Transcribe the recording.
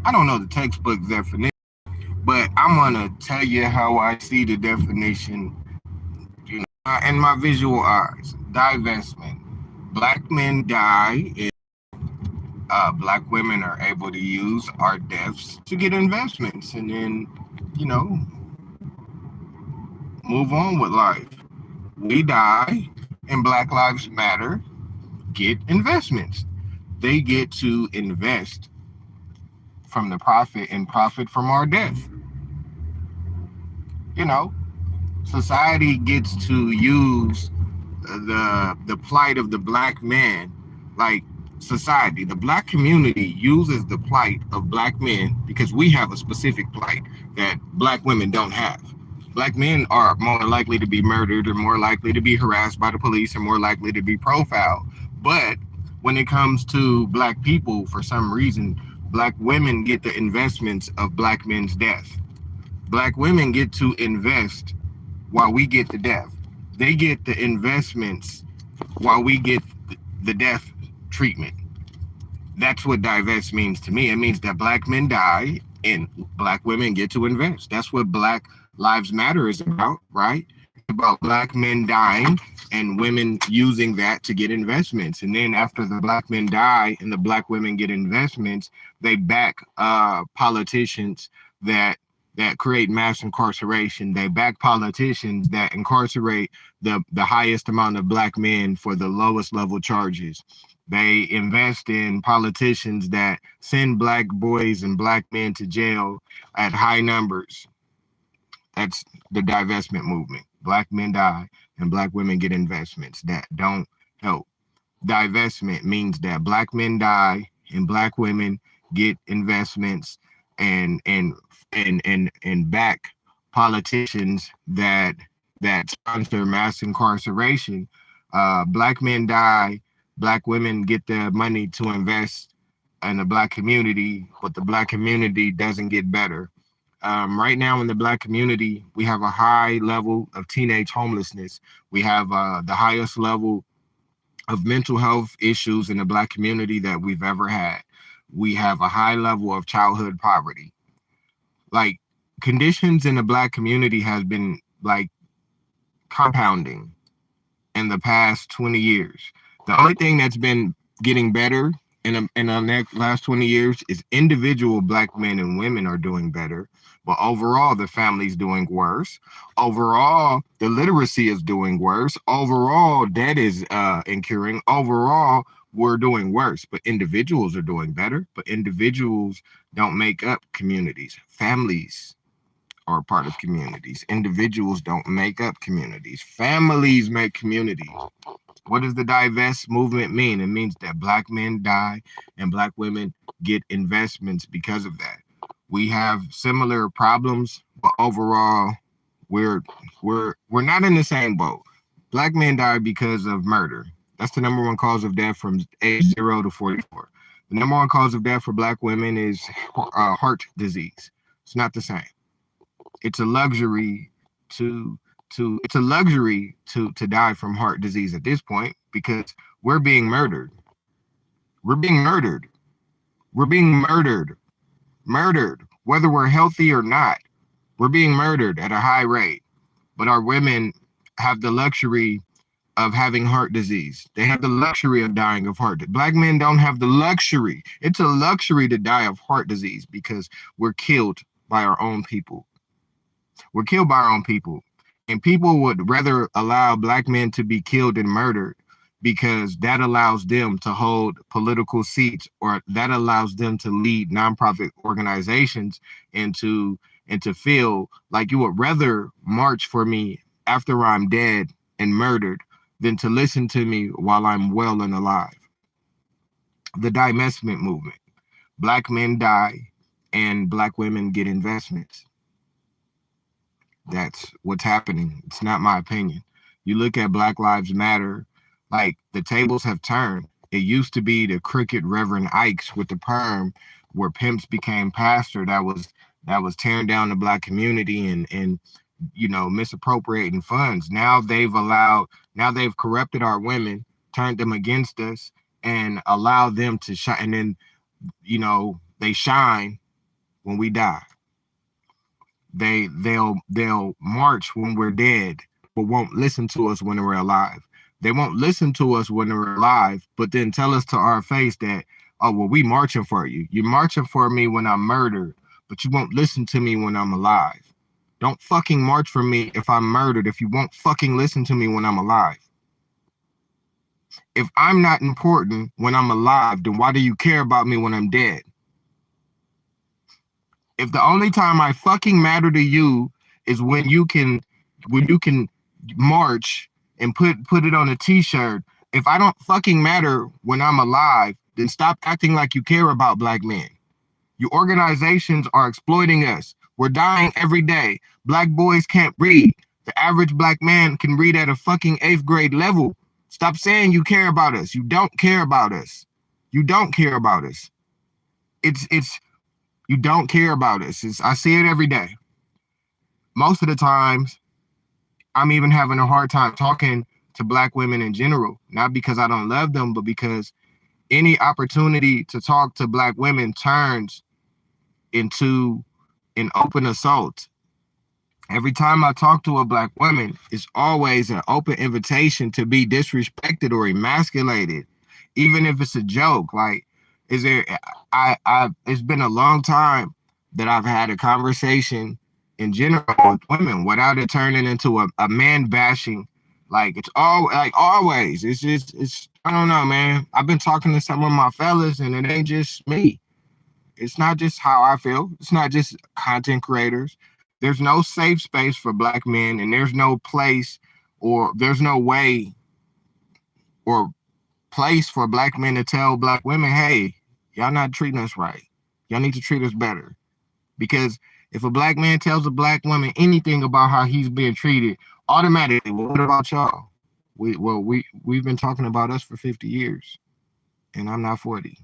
I don't know the textbook definition, but I'm gonna tell you how I see the definition, in my visual eyes. Divestment. Black men die if black women are able to use our deaths to get investments and then, you know, move on with life. We die and Black Lives Matter get investments. They get to invest from the profit and profit from our death. You know, society gets to use the plight of the black man, like society, the black community uses the plight of black men because we have a specific plight that black women don't have. Black men are more likely to be murdered, or more likely to be harassed by the police, or more likely to be profiled. But when it comes to black people, for some reason, black women get the investments of black men's death. Black women get to invest while we get the death. They get the investments while we get the death treatment. That's what divest means to me. It means that black men die and black women get to invest. That's what Black Lives Matter is about, right? It's about black men dying and women using that to get investments. And then after the black men die and the black women get investments, they back politicians that create mass incarceration. They back politicians that incarcerate the highest amount of black men for the lowest level charges. They invest in politicians that send black boys and black men to jail at high numbers. That's the divestment movement. Black men die and black women get investments that don't help. Divestment means that black men die and black women get investments and back politicians that sponsor mass incarceration. Black men die, black women get the money to invest in the black community, but the black community doesn't get better. Right now in the black community, we have a high level of teenage homelessness. We have the highest level of mental health issues in the black community that we've ever had. We have a high level of childhood poverty. Like, conditions in the black community has been like compounding in the past 20 years. The only thing that's been getting better in the next last 20 years is individual black men and women are doing better. But overall, the family's doing worse. Overall, the literacy is doing worse. Overall, debt is incurring. Overall, we're doing worse. But individuals are doing better. But individuals don't make up communities. Families are a part of communities. Individuals don't make up communities. Families make communities. What does the divest movement mean? It means that black men die and black women get investments because of that. We have similar problems, but overall, we're we're not in the same boat. Black men die because of murder. That's the number one cause of death from age 0 to 44. The number one cause of death for black women is heart disease. It's not the same. It's a luxury to it's a luxury to die from heart disease at this point because we're being murdered. We're being murdered. We're being murdered. Murdered. Whether we're healthy or not, we're being murdered at a high rate. But our women have the luxury of having heart disease. They have the luxury of dying of heart. Black men don't have the luxury. It's a luxury to die of heart disease because we're killed by our own people. We're killed by our own people. And people would rather allow black men to be killed and murdered because that allows them to hold political seats or that allows them to lead nonprofit organizations and to feel like you would rather march for me after I'm dead and murdered than to listen to me while I'm well and alive. The divestment movement. Black men die and black women get investments. That's what's happening. It's not my opinion. You look at Black Lives Matter, like the tables have turned. It used to be the crooked Reverend Ikes with the perm, where pimps became pastor. That was tearing down the black community and misappropriating funds. Now they've corrupted our women, turned them against us, and allowed them to shine. And then they shine when we die. They'll march when we're dead, but won't listen to us when we're alive. They won't listen to us when we're alive, but then tell us to our face that, oh well, we marching for you. You're marching for me when I'm murdered, but you won't listen to me when I'm alive. Don't fucking march for me if I'm murdered if you won't fucking listen to me when I'm alive. If I'm not important when I'm alive, then why do you care about me when I'm dead? If the only time I fucking matter to you is when you can march and put it on a t-shirt, if I don't fucking matter when I'm alive, then stop acting like you care about black men. Your organizations are exploiting us. We're dying every day. Black boys can't read. The average black man can read at a fucking 8th grade level. Stop saying you care about us. You don't care about us. You don't care about us. It's you don't care about us. I see it every day. Most of the times, I'm even having a hard time talking to black women in general, not because I don't love them, but because any opportunity to talk to black women turns into an open assault. Every time I talk to a black woman, it's always an open invitation to be disrespected or emasculated, even if it's a joke. Like, is there? It's been a long time that I've had a conversation in general with women without it turning into a man bashing. Like it's all like always. It's I don't know, man. I've been talking to some of my fellas, and it ain't just me. It's not just how I feel. It's not just content creators. There's no safe space for black men, and there's no place or there's no way or place for black men to tell black women, hey, y'all not treating us right. Y'all need to treat us better. Because if a black man tells a black woman anything about how he's being treated, automatically, well, what about y'all? We've been talking about us for 50 years, and I'm not 40.